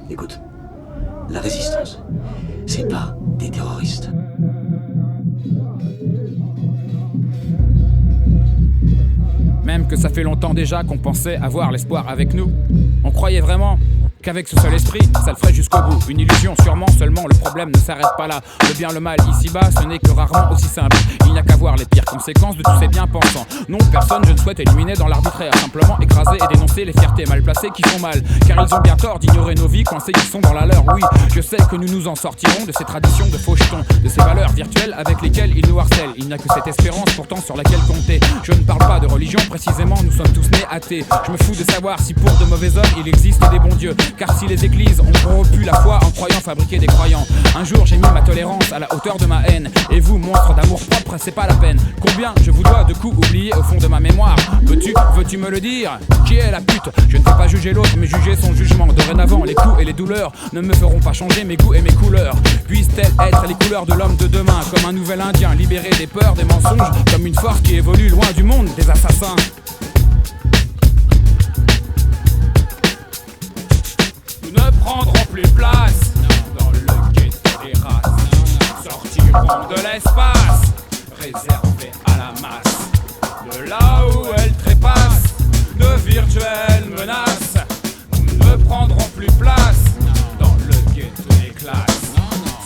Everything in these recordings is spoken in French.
Écoute, la résistance, c'est pas des terroristes. Même que ça fait longtemps déjà qu'on pensait avoir l'espoir avec nous. On croyait vraiment qu'avec ce seul esprit, ça le ferait jusqu'au bout. Une illusion sûrement, seulement le problème ne s'arrête pas là. Le bien, le mal ici-bas, ce n'est que rarement aussi simple. Il n'y a qu'à voir les pires conséquences de tous ces bien-pensants. Non, personne je ne souhaite éliminer dans l'arbitraire. Simplement écraser et dénoncer les fiertés mal placées qui font mal. Car ils ont bien tort d'ignorer nos vies, coincés ils sont dans la leur. Oui, je sais que nous nous en sortirons de ces traditions de faux jetons, de ces valeurs virtuelles avec lesquelles ils nous harcèlent. Il n'y a que cette espérance pourtant sur laquelle compter. Je ne parle pas de religion, précisément nous sommes tous nés athées. Je me fous de savoir si pour de mauvais hommes il existe des bons dieux. Car si les églises ont corrompu la foi en croyant fabriquer des croyants, un jour j'ai mis ma tolérance à la hauteur de ma haine. Et vous, monstres d'amour propre, c'est pas la peine. Combien je vous dois de coups oubliés au fond de ma mémoire? Veux-tu me le dire? Qui est la pute? Je ne vais pas juger l'autre mais juger son jugement. Dorénavant les coups et les douleurs ne me feront pas changer mes goûts et mes couleurs. Puissent-elles être les couleurs de l'homme de demain? Comme un nouvel indien libéré des peurs, des mensonges, comme une force qui évolue loin du monde des assassins. Nous ne prendrons plus place dans le ghetto des races. Sortirons de l'espace réservé à la masse. De là où elle trépasse de virtuelles menaces. Nous ne prendrons plus place dans le ghetto des classes.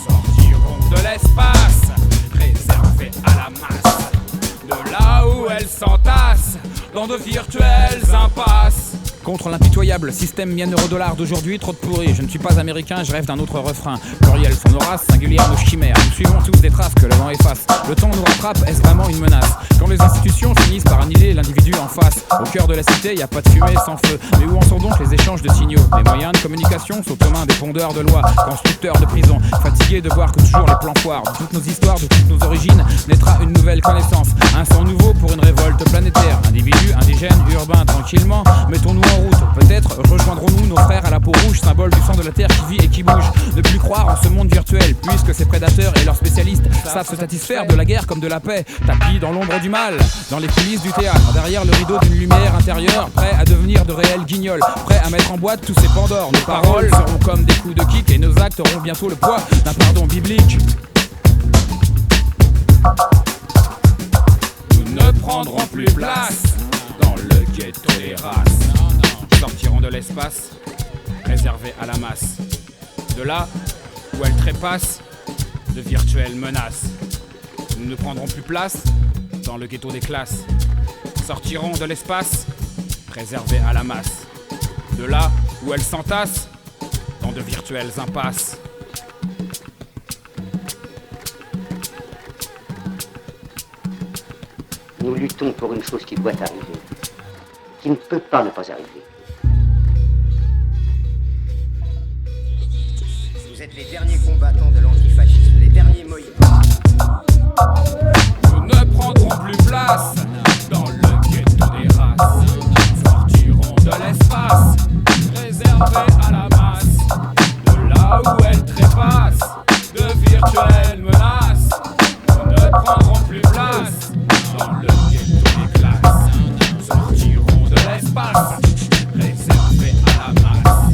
Sortirons de l'espace réservé à la masse. De là où elle s'entasse dans de virtuelles impasses. Contre l'impitoyable système $, d'aujourd'hui, trop de pourri. Je ne suis pas américain, je rêve d'un autre refrain. Pluriel son race, singulière nos chimères. Nous suivons tous des traces que le vent efface. Le temps nous rattrape, est-ce vraiment une menace? Quand les institutions finissent par annihiler l'individu en face. Au cœur de la cité, y a pas de fumée sans feu. Mais où en sont donc les échanges de signaux? Les moyens de communication sont aux mains des pondeurs de loi, constructeurs de prisons. Fatigués de voir que toujours les plans foirent. De toutes nos histoires, de toutes nos origines, naîtra une nouvelle connaissance. Un sang nouveau pour une révolte planétaire. Individus, indigènes, urbains, tranquillement, mettons-nous en route. Peut-être rejoindrons-nous nos frères à la peau rouge, symbole du sang de la terre qui vit et qui bouge. Ne plus croire en ce monde virtuel, puisque ces prédateurs et leurs spécialistes savent se satisfaire de la guerre comme de la paix. Tapis dans l'ombre du mal, dans les coulisses du théâtre, derrière le rideau d'une lumière intérieure, prêts à devenir de réels guignols, prêts à mettre en boîte tous ces pandores. Nos paroles seront comme des coups de kick et nos actes auront bientôt le poids d'un pardon biblique. Nous ne prendrons plus place dans le ghetto des races. Sortiront de l'espace réservé à la masse. De là où elle trépasse de virtuelles menaces. Nous ne prendrons plus place dans le ghetto des classes. Sortiront de l'espace réservé à la masse. De là où elle s'entasse dans de virtuelles impasses. Nous luttons pour une chose qui doit arriver, qui ne peut pas ne pas arriver. Vous êtes les derniers combattants de l'antifascisme, les derniers mohicans. Nous ne prendrons plus place dans le ghetto des races. Sortirons de l'espace réservé à la masse. De là où elle trépasse de virtuelles menaces. Nous ne prendrons plus place dans le ghetto des classes. Sortirons de l'espace réservé à la masse.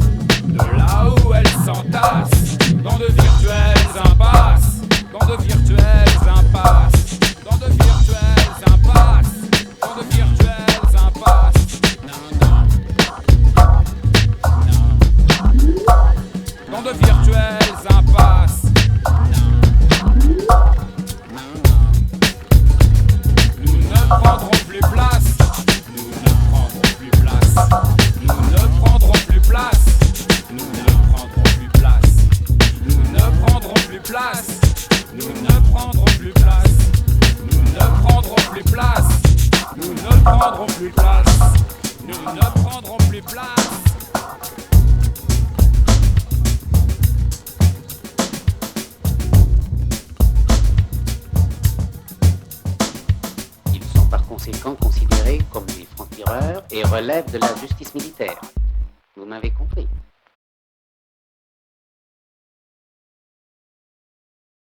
De là où elle s'entasse dans de virtuelles impasses. Dans de virtuelles impasses. Dans de virtuelles impasses. Dans de virtuelles impasses. Dans de virtuelles impasses. Nous ne prendrons plus place. Nous ne prendrons plus place. Nous ne prendrons plus place. Nous ne prendrons plus place. Nous ne prendrons plus place. Nous ne prendrons plus place. Nous ne prendrons plus place. Nous ne prendrons plus place. Nous ne prendrons plus place. Ils sont par conséquent considérés comme des francs-tireurs et relèvent de la justice militaire. Vous m'avez compris.